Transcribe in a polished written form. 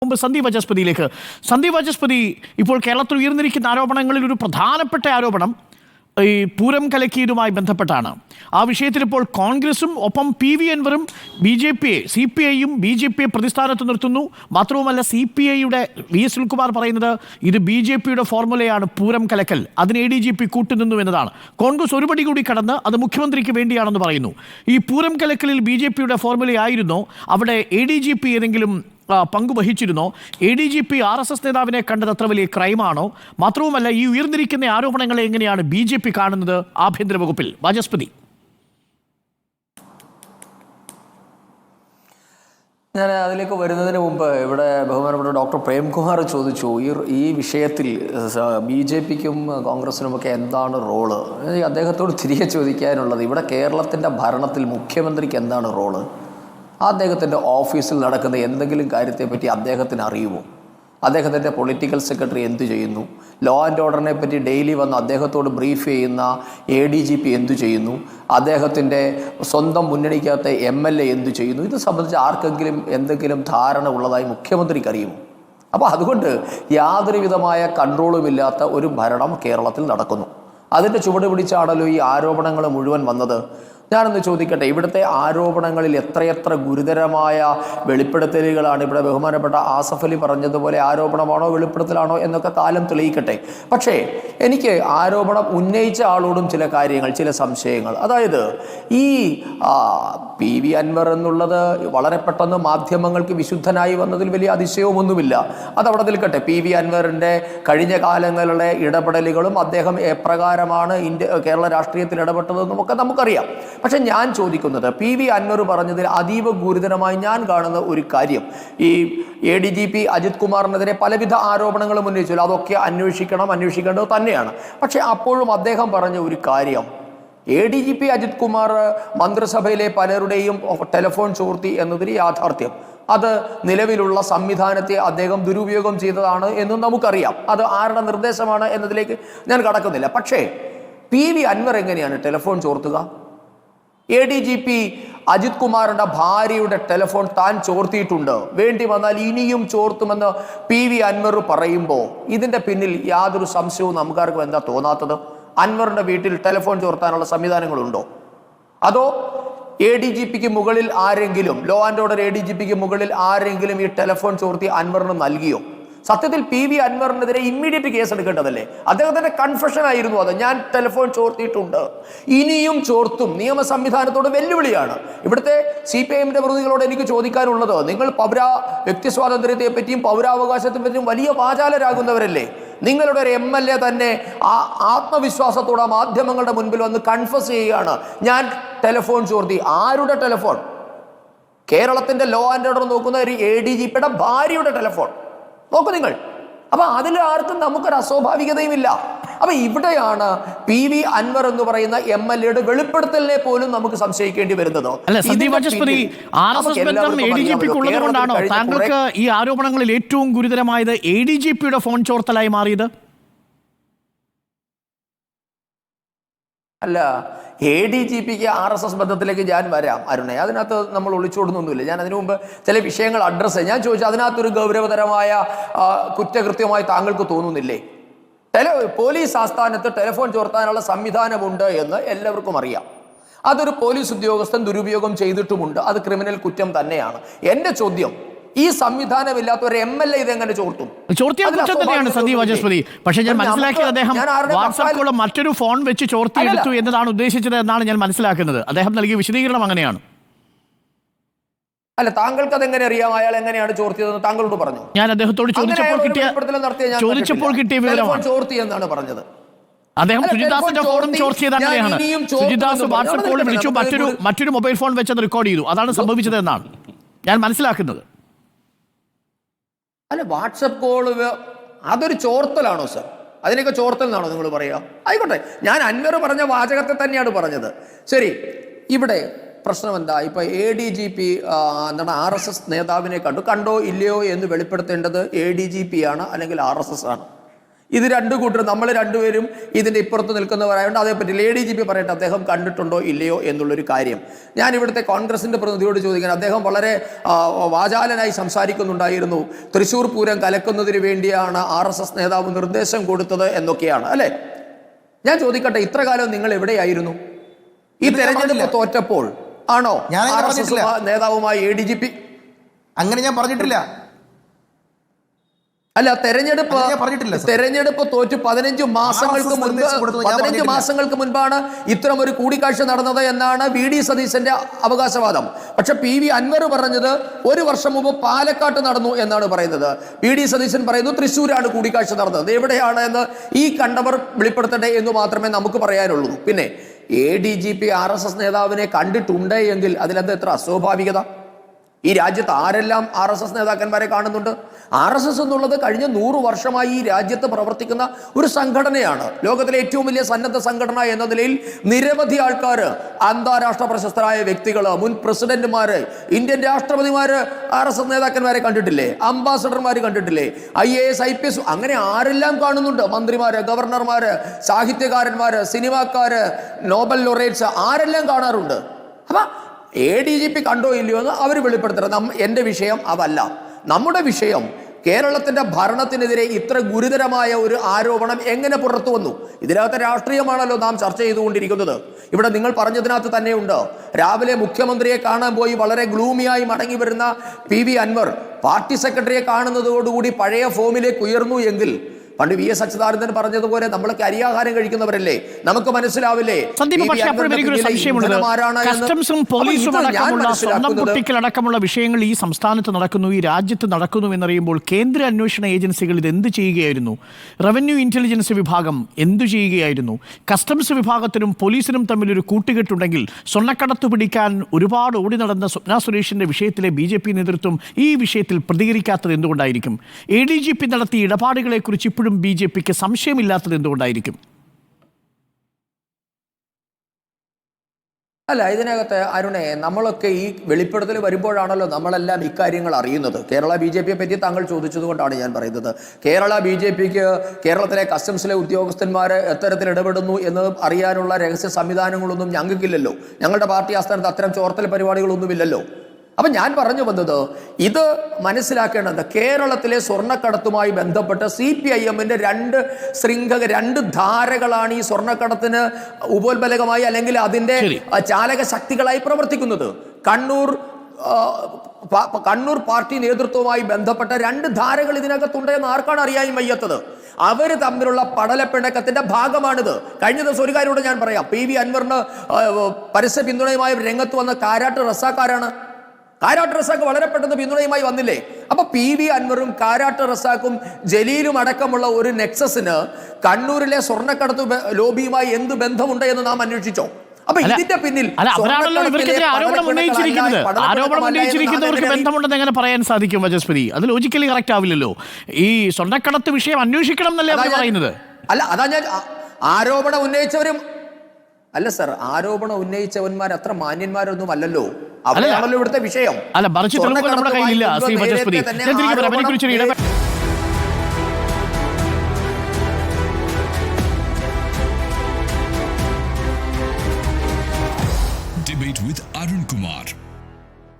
മുമ്പ് സന്ദീപ് വാചസ്പതി ഇപ്പോൾ കേരളത്തിൽ ഉയർന്നിരിക്കുന്ന ആരോപണങ്ങളിൽ ഒരു പ്രധാനപ്പെട്ട ആരോപണം ഈ പൂരം കലക്കിയതുമായി ബന്ധപ്പെട്ടാണ്. ആ വിഷയത്തിൽ ഇപ്പോൾ കോൺഗ്രസും ഒപ്പം PV അൻവറും CPIയും BJPയെ പ്രതിസ്ഥാനത്ത് നിർത്തുന്നു. മാത്രവുമല്ല CPIയുടെ VS സുനിൽകുമാർ പറയുന്നത് ഇത് BJPയുടെ ഫോർമുലയാണ് പൂരം കലക്കൽ, അതിന് ADGP കൂട്ടുനിന്നു എന്നതാണ്. കോൺഗ്രസ് ഒരുപടി കൂടി കടന്ന് അത് മുഖ്യമന്ത്രിക്ക് വേണ്ടിയാണെന്ന് പറയുന്നു. ഈ പൂരം കലക്കലിൽ BJPയുടെ ഫോർമുലയായിരുന്നോ? അവിടെ ADGP ഏതെങ്കിലും പങ്കുവഹിച്ചിരുന്നോ? ADGP RSS നേതാവിനെ കണ്ടത് അത്ര വലിയ ക്രൈമാണോ? മാത്രവുമല്ല ഈ ഉയർന്നിരിക്കുന്ന ആരോപണങ്ങളെ എങ്ങനെയാണ് BJP കാണുന്നത് ആഭ്യന്തര വകുപ്പിൽ? വാചസ്പതി, ഞാൻ അതിലേക്ക് വരുന്നതിന് മുമ്പ് ഇവിടെ ബഹുമാനപ്പെട്ട ഡോക്ടർ പ്രേംകുമാർ ചോദിച്ചു ഈ വിഷയത്തിൽ BJPക്കും കോൺഗ്രസിനുമൊക്കെ എന്താണ് റോള്. അദ്ദേഹത്തോട് തിരികെ ചോദിക്കാനുള്ളത്, ഇവിടെ കേരളത്തിൻ്റെ ഭരണത്തിൽ മുഖ്യമന്ത്രിക്ക് എന്താണ് റോള്? അദ്ദേഹത്തിൻ്റെ ഓഫീസിൽ നടക്കുന്ന എന്തെങ്കിലും കാര്യത്തെപ്പറ്റി അദ്ദേഹത്തിന് അറിയുമോ? അദ്ദേഹത്തിൻ്റെ പൊളിറ്റിക്കൽ സെക്രട്ടറി എന്തു ചെയ്യുന്നു? ലോ ആൻഡ് ഓർഡറിനെ പറ്റി ഡെയിലി വന്ന് അദ്ദേഹത്തോട് ബ്രീഫ് ചെയ്യുന്ന ADGP എന്തു ചെയ്യുന്നു? അദ്ദേഹത്തിൻ്റെ സ്വന്തം മുന്നണിക്കകത്തെ MLA എന്തു ചെയ്യുന്നു? ഇത് സംബന്ധിച്ച് ആർക്കെങ്കിലും എന്തെങ്കിലും ധാരണ ഉള്ളതായി മുഖ്യമന്ത്രിക്ക് അറിയുമോ? അപ്പോൾ അതുകൊണ്ട് യാതൊരു വിധമായ കൺട്രോളുമില്ലാത്ത ഒരു ഭരണം കേരളത്തിൽ നടക്കുന്നു. അതിൻ്റെ ചുവട് പിടിച്ചാണല്ലോ ഈ ആരോപണങ്ങൾ മുഴുവൻ വന്നത്. ഞാനൊന്ന് ചോദിക്കട്ടെ, ഇവിടുത്തെ ആരോപണങ്ങളിൽ എത്രയെത്ര ഗുരുതരമായ വെളിപ്പെടുത്തലുകളാണ്. ഇവിടെ ബഹുമാനപ്പെട്ട ആസഫ് അലി പറഞ്ഞതുപോലെ ആരോപണമാണോ വെളിപ്പെടുത്തലാണോ എന്നൊക്കെ കാലം തെളിയിക്കട്ടെ. പക്ഷേ എനിക്ക് ആരോപണം ഉന്നയിച്ച ആളോടും ചില കാര്യങ്ങൾ, ചില സംശയങ്ങൾ. അതായത് ഈ PV അൻവർ എന്നുള്ളത് വളരെ പെട്ടെന്ന് മാധ്യമങ്ങൾക്ക് വിശുദ്ധനായി വന്നതിൽ വലിയ അതിശയവുമൊന്നുമില്ല. അതവിടെ നിൽക്കട്ടെ. PV അൻവറിൻ്റെ കഴിഞ്ഞ കാലങ്ങളിലെ ഇടപെടലുകളും അദ്ദേഹം എപ്രകാരമാണ് കേരള രാഷ്ട്രീയത്തിൽ ഇടപെട്ടതെന്നും ഒക്കെ നമുക്കറിയാം. പക്ഷെ ഞാൻ ചോദിക്കുന്നത്, PV അൻവർ പറഞ്ഞതിൽ അതീവ ഗുരുതരമായി ഞാൻ കാണുന്ന ഒരു കാര്യം, ഈ ADGP അജിത് കുമാറിനെതിരെ പലവിധ ആരോപണങ്ങളും ഉന്നയിച്ചു. അതൊക്കെ അന്വേഷിക്കേണ്ടത് തന്നെയാണ്. പക്ഷെ അപ്പോഴും അദ്ദേഹം പറഞ്ഞ ഒരു കാര്യം, ADGP അജിത് കുമാർ മന്ത്രിസഭയിലെ പലരുടെയും ടെലിഫോൺ ചോർത്തി എന്നതിൽ യാഥാർത്ഥ്യം, അത് നിലവിലുള്ള സംവിധാനത്തെ അദ്ദേഹം ദുരുപയോഗം ചെയ്തതാണ് എന്നും നമുക്കറിയാം. അത് ആരുടെ നിർദ്ദേശമാണ് എന്നതിലേക്ക് ഞാൻ കടക്കുന്നില്ല. പക്ഷേ PV അൻവർ എങ്ങനെയാണ് ടെലിഫോൺ ചോർത്തുക? ADGP അജിത് കുമാറിന്റെ ഭാര്യയുടെ ടെലിഫോൺ താൻ ചോർത്തിയിട്ടുണ്ട്, വേണ്ടി വന്നാൽ ഇനിയും ചോർത്തുമെന്ന് PV അൻവർ പറയുമ്പോൾ ഇതിന്റെ പിന്നിൽ യാതൊരു സംശയവും നമുക്കാർക്കും എന്താ തോന്നാത്തത്? അൻവറിന്റെ വീട്ടിൽ ടെലിഫോൺ ചോർത്താനുള്ള സംവിധാനങ്ങളുണ്ടോ? അതോ ADGPക്ക് മുകളിൽ ആരെങ്കിലും, ലോ ആൻഡ് ഓർഡർ ADGPക്ക് മുകളിൽ ആരെങ്കിലും ഈ ടെലിഫോൺ ചോർത്തി അൻവറിന് നൽകിയോ? സത്യത്തിൽ PV അൻവറിനെതിരെ ഇമ്മീഡിയറ്റ് കേസ് എടുക്കേണ്ടതല്ലേ? അദ്ദേഹത്തിന്റെ കൺഫെഷൻ ആയിരുന്നു അത്, ഞാൻ ടെലിഫോൺ ചോർത്തിയിട്ടുണ്ട്, ഇനിയും ചോർത്തും. നിയമ സംവിധാനത്തോട് വെല്ലുവിളിയാണ്. ഇവിടുത്തെ CPIന്റെ പ്രതികളോട് എനിക്ക് ചോദിക്കാനുള്ളത്, നിങ്ങൾ വ്യക്തി സ്വാതന്ത്ര്യത്തെ പറ്റിയും പൗരാവകാശത്തെ പറ്റിയും വലിയ വാചാലരാകുന്നവരല്ലേ? നിങ്ങളുടെ ഒരു MLA തന്നെ ആത്മവിശ്വാസത്തോടെ മാധ്യമങ്ങളുടെ മുൻപിൽ വന്ന് കൺഫസ് ചെയ്യുകയാണ്, ഞാൻ ടെലിഫോൺ ചോർത്തി. ആരുടെ ടെലിഫോൺ? കേരളത്തിന്റെ ലോ ആൻഡ് ഓർഡർ നോക്കുന്ന ഒരു ADGPയുടെ ഭാര്യയുടെ ടെലിഫോൺ നോക്കൂ നിങ്ങൾ. അപ്പൊ അതിൽ ആർക്കും നമുക്കൊരു അസ്വാഭാവികതയും ഇല്ല. അപ്പൊ ഇവിടെയാണ് PV അൻവർ എന്ന് പറയുന്ന MLAയുടെ വെളിപ്പെടുത്തലിനെ പോലും നമുക്ക് സംശയിക്കേണ്ടി വരുന്നത്. കൊണ്ടാണോ താങ്കൾക്ക് ഈ ആരോപണങ്ങളിൽ ഏറ്റവും ഗുരുതരമായത് ADGPയുടെ ഫോൺ ചോർത്തലായി മാറിയത്? അല്ല, ADGPക്ക് RSS ബന്ധത്തിലേക്ക് ഞാൻ വരാം അരുണേ. അതിനകത്ത് നമ്മൾ ഒളിച്ചോടുന്നൊന്നുമില്ല. ഞാൻ അതിനു മുമ്പ് ചില വിഷയങ്ങൾ അഡ്രസ്സ് ചെയ്യാം. ഞാൻ ചോദിച്ചു, അതിനകത്തൊരു ഗൗരവതരമായ കുറ്റകൃത്യമായി താങ്കൾക്ക് തോന്നുന്നില്ലേ? പോലീസ് ആസ്ഥാനത്ത് ടെലിഫോൺ ചോർത്താനുള്ള സംവിധാനമുണ്ട് എന്ന് എല്ലാവർക്കും അറിയാം. അതൊരു പോലീസ് ഉദ്യോഗസ്ഥൻ ദുരുപയോഗം ചെയ്തിട്ടുമുണ്ട്. അത് ക്രിമിനൽ കുറ്റം തന്നെയാണ്. എൻ്റെ ചോദ്യം, ഈ സംവിധാനമില്ലാത്ത ഒരു MLA ഇതെങ്ങനെ ചോർത്തും? സന്ദീപ് വാചസ്പതി, പക്ഷേ ഞാൻ മനസ്സിലാക്കിയത് അദ്ദേഹം വാട്സാപ്പിലുള്ള മറ്റൊരു ഫോൺ വെച്ച് ചോർത്തിയെടുത്തു എന്നതാണ് ഉദ്ദേശിച്ചത് എന്നാണ് ഞാൻ മനസ്സിലാക്കുന്നത്. അദ്ദേഹം നൽകിയ വിശദീകരണം അങ്ങനെയാണ്. അല്ല, താങ്കൾക്ക് അതെങ്ങനെ അറിയാം അയാൾ എങ്ങനെയാണ് ചോർത്തിയതെന്ന് താങ്കളോട് പറഞ്ഞു? ഞാൻ അദ്ദേഹത്തോട് ചോദിച്ചപ്പോൾ കിട്ടിയ വിവരമാണ് ചോർത്തി എന്നാണ് പറഞ്ഞത്. അദ്ദേഹം സുജിദാസിന്റെ ഫോണും ചോർത്തിയത് അങ്ങനെയാണ്. സുജിദാസ് വാട്സാപ്പ് കോൾ വിളിച്ചു, മറ്റൊരു മൊബൈൽ ഫോൺ വെച്ചത് റെക്കോർഡ് ചെയ്തു. അതാണ് സംഭവിച്ചത് എന്നാണ് ഞാൻ മനസ്സിലാക്കുന്നത്. അല്ല, വാട്സപ്പ് കോള് അതൊരു ചോർത്തലാണോ സർ? അതിനൊക്കെ ചോർത്തൽ എന്നാണോ നിങ്ങൾ പറയുക? ആയിക്കോട്ടെ, ഞാൻ അൻവർ പറഞ്ഞ വാചകത്തെ തന്നെയാണ് പറഞ്ഞത്. ശരി, ഇവിടെ പ്രശ്നം എന്താ? ഇപ്പൊ ADGP എന്താണ് RSS നേതാവിനെ കണ്ടോ ഇല്ലയോ എന്ന് വെളിപ്പെടുത്തേണ്ടത് ADGP ആണ് അല്ലെങ്കിൽ RSS ആണ്? ഇത് രണ്ടു കൂട്ടരും നമ്മൾ രണ്ടുപേരും ഇതിൻ്റെ ഇപ്പുറത്ത് നിൽക്കുന്നവരായതുകൊണ്ട് അതേപ്പറ്റി ADGP പറയട്ടെ, അദ്ദേഹം കണ്ടിട്ടുണ്ടോ ഇല്ലയോ എന്നുള്ളൊരു കാര്യം. ഞാൻ ഇവിടുത്തെ കോൺഗ്രസിൻ്റെ പ്രതിനിധിയോട് ചോദിക്കാൻ, അദ്ദേഹം വളരെ വാചാലനായി സംസാരിക്കുന്നുണ്ടായിരുന്നു. തൃശ്ശൂർ പൂരം കലക്കുന്നതിന് വേണ്ടിയാണ് RSS നേതാവ് നിർദ്ദേശം കൊടുത്തത് എന്നൊക്കെയാണ് അല്ലേ. ഞാൻ ചോദിക്കട്ടെ, ഇത്ര കാലം നിങ്ങൾ എവിടെയായിരുന്നു? ഈ തെരഞ്ഞെടുപ്പ് തോറ്റപ്പോൾ ആണോ RSS നേതാവുമായി ADGP? അങ്ങനെ ഞാൻ പറഞ്ഞിട്ടില്ല. അല്ല, തെരഞ്ഞെടുപ്പ് തോറ്റ് 15 മാസങ്ങൾക്ക് മുൻപാണ് ഇത്തരം ഒരു കൂടിക്കാഴ്ച നടന്നത് എന്നാണ് VD സതീശന്റെ അവകാശവാദം. പക്ഷെ PV അൻവർ പറഞ്ഞത് 1 വർഷം മുമ്പ് പാലക്കാട്ട് നടന്നു എന്നാണ് പറയുന്നത്. VD സതീശൻ പറയുന്നു തൃശ്ശൂരാണ് കൂടിക്കാഴ്ച നടന്നത്. എവിടെയാണ് എന്ന് ഈ കണ്ടവർ വെളിപ്പെടുത്തട്ടെ എന്ന് മാത്രമേ നമുക്ക് പറയാനുള്ളൂ. പിന്നെ ADGP RSS നേതാവിനെ കണ്ടിട്ടുണ്ട് എങ്കിൽ അതിലെന്ത് എത്ര അസ്വാഭാവികത? ഈ രാജ്യത്ത് ആരെല്ലാം RSS നേതാക്കന്മാരെ കാണുന്നുണ്ട്? RSS എന്നുള്ളത് കഴിഞ്ഞ 100 വർഷമായി ഈ രാജ്യത്ത് പ്രവർത്തിക്കുന്ന ഒരു സംഘടനയാണ്. ലോകത്തിലെ ഏറ്റവും വലിയ സന്നദ്ധ സംഘടന എന്ന നിലയിൽ നിരവധി ആൾക്കാർ, അന്താരാഷ്ട്ര പ്രശസ്തരായ വ്യക്തികൾ, മുൻ പ്രസിഡന്റുമാര്, ഇന്ത്യൻ രാഷ്ട്രപതിമാര് RSS നേതാക്കന്മാരെ കണ്ടിട്ടില്ലേ? അംബാസഡർമാർ കണ്ടിട്ടില്ലേ? IAS IPS അങ്ങനെ ആരെല്ലാം കാണുന്നുണ്ട്? മന്ത്രിമാര്, ഗവർണർമാര്, സാഹിത്യകാരന്മാര്, സിനിമാക്കാര്, നോബൽ ലൊറേറ്റ്സ് ആരെല്ലാം കാണാറുണ്ട്. അപ്പൊ ADGP കണ്ടോ ഇല്ലയോ എന്ന് അവർ വെളിപ്പെടുത്തണം. എൻ്റെ വിഷയം അതല്ല. നമ്മുടെ വിഷയം കേരളത്തിന്റെ ഭരണത്തിനെതിരെ ഇത്ര ഗുരുതരമായ ഒരു ആരോപണം എങ്ങനെ പുറത്തു വന്നു? ഇതിനകത്ത് രാഷ്ട്രീയമാണല്ലോ നാം ചർച്ച ചെയ്തുകൊണ്ടിരിക്കുന്നത്. ഇവിടെ നിങ്ങൾ പറഞ്ഞതിനകത്ത് തന്നെയുണ്ട്, രാവിലെ മുഖ്യമന്ത്രിയെ കാണാൻ പോയി വളരെ ഗ്ലൂമിയായി മടങ്ങി വരുന്ന PV അൻവർ പാർട്ടി സെക്രട്ടറിയെ കാണുന്നതോടുകൂടി പഴയ ഫോമിലേക്ക് ഉയർന്നു എങ്കിൽ പണ്ട് VS അച്യുതാനന്ദൻ പറഞ്ഞതുപോലെ നമ്മളൊക്കെ അരിയാഹാരം കഴിക്കുന്നവരല്ലേ, നമുക്ക് മനസ്സിലാവില്ലേ? കസ്റ്റംസും പോലീസും അടക്കമുള്ള സ്വർണം പൊട്ടിക്കലടക്കമുള്ള വിഷയങ്ങൾ ഈ സംസ്ഥാനത്ത് നടക്കുന്നു, ഈ രാജ്യത്ത് നടക്കുന്നു എന്നറിയുമ്പോൾ കേന്ദ്ര അന്വേഷണ ഏജൻസികൾ ഇത് എന്ത് ചെയ്യുകയായിരുന്നു? റവന്യൂ ഇന്റലിജൻസ് വിഭാഗം എന്തു ചെയ്യുകയായിരുന്നു? കസ്റ്റംസ് വിഭാഗത്തിനും പോലീസിനും തമ്മിലൊരു കൂട്ടുകെട്ടുണ്ടെങ്കിൽ സ്വർണ്ണക്കടത്ത് പിടിക്കാൻ ഒരുപാട് ഓടി നടന്ന സ്വപ്ന സുരേഷിന്റെ വിഷയത്തിലെ BJP നേതൃത്വം ഈ വിഷയത്തിൽ പ്രതികരിക്കാത്തത് എന്തുകൊണ്ടായിരിക്കും? ADGP നടത്തിയ ഇടപാടുകളെക്കുറിച്ച് ഇപ്പോഴും BJPക്ക് സംശയമില്ലാത്തത് എന്തുകൊണ്ടായിരിക്കും? അല്ല, ഇതിനകത്ത് അരുണേ, നമ്മളൊക്കെ ഈ വെളിപ്പെടുത്തൽ വരുമ്പോഴാണല്ലോ നമ്മളെല്ലാം ഇക്കാര്യങ്ങൾ അറിയുന്നത്. കേരള BJPയെ പറ്റി താങ്കൾ ചോദിച്ചതുകൊണ്ടാണ് ഞാൻ പറയുന്നത്. കേരള BJPക്ക് കേരളത്തിലെ കസ്റ്റംസിലെ ഉദ്യോഗസ്ഥന്മാർ എത്തരത്തിൽ ഇടപെടുന്നു എന്ന് അറിയാനുള്ള രഹസ്യ സംവിധാനങ്ങളൊന്നും ഞങ്ങൾക്കില്ലല്ലോ. ഞങ്ങളുടെ പാർട്ടി ആസ്ഥാനത്ത് അത്തരം ചോർത്തൽ പരിപാടികളൊന്നുമില്ലല്ലോ. അപ്പം ഞാൻ പറഞ്ഞു വന്നത്, ഇത് മനസ്സിലാക്കേണ്ടത് കേരളത്തിലെ സ്വർണ്ണക്കടത്തുമായി ബന്ധപ്പെട്ട് CPIMന്റെ രണ്ട് ധാരകളാണ് ഈ സ്വർണ്ണക്കടത്തിന് ഉപോത്ബലകമായി അല്ലെങ്കിൽ അതിന്റെ ചാലക ശക്തികളായി പ്രവർത്തിക്കുന്നത്. കണ്ണൂർ പാർട്ടി നേതൃത്വവുമായി ബന്ധപ്പെട്ട 2 ധാരകൾ ഇതിനകത്തുണ്ട് എന്ന് ആർക്കാണ് അറിയാൻ വയ്യാത്തത്? അവർ തമ്മിലുള്ള പടലപ്പിണക്കത്തിന്റെ ഭാഗമാണിത്. കഴിഞ്ഞ ദിവസം ഒരു കാര്യം കൂടെ ഞാൻ പറയാം. PV അൻവറിന് പരസ്യ പിന്തുണയുമായി രംഗത്ത് വന്ന കാരാട്ട് റസാക്കാരാണ്. കാരാട്ട് റസാക്ക് വളരെ പെട്ടെന്ന് പിന്തുണയുമായി വന്നില്ലേ? അപ്പൊ PV അൻവറും കാരാട്ട് റസാക്കും ജലീലും അടക്കമുള്ള ഒരു നെക്സസിന് കണ്ണൂരിലെ സ്വർണ്ണക്കടത്ത് ലോബിയുമായി എന്ത് ബന്ധമുണ്ട് എന്ന് നാം അന്വേഷിച്ചോ? അപ്പൊ ഇതിന്റെ പിന്നിൽ ആരോപണം ഉന്നയിച്ചിരിക്കുന്നവർക്ക് ബന്ധമുണ്ടെന്ന് എങ്ങനെ പറയാൻ സാധിക്കും വചസ്പതി? അത് ലോജിക്കലി കറക്റ്റ് ആവില്ലല്ലോ. ഈ സ്വർണ്ണക്കടത്ത് വിഷയം അന്വേഷിക്കണം എന്നല്ലേ അവർ പറയുന്നത്? അല്ല, അതാ ഞാൻ ആരോപണം ഉന്നയിച്ചവരും അല്ല സർ, ആരോപണം ഉന്നയിച്ചവന്മാർ അത്ര മാന്യന്മാരൊന്നും അല്ലല്ലോ. അവരാണല്ലോ ഇവിടുത്തെ വിഷയം. അല്ല, മറിച്ച് തെളിവുകൾ നമ്മുടെ കയ്യിലില്ല. Shri Vachaspathi, Debate with Arun Kumar.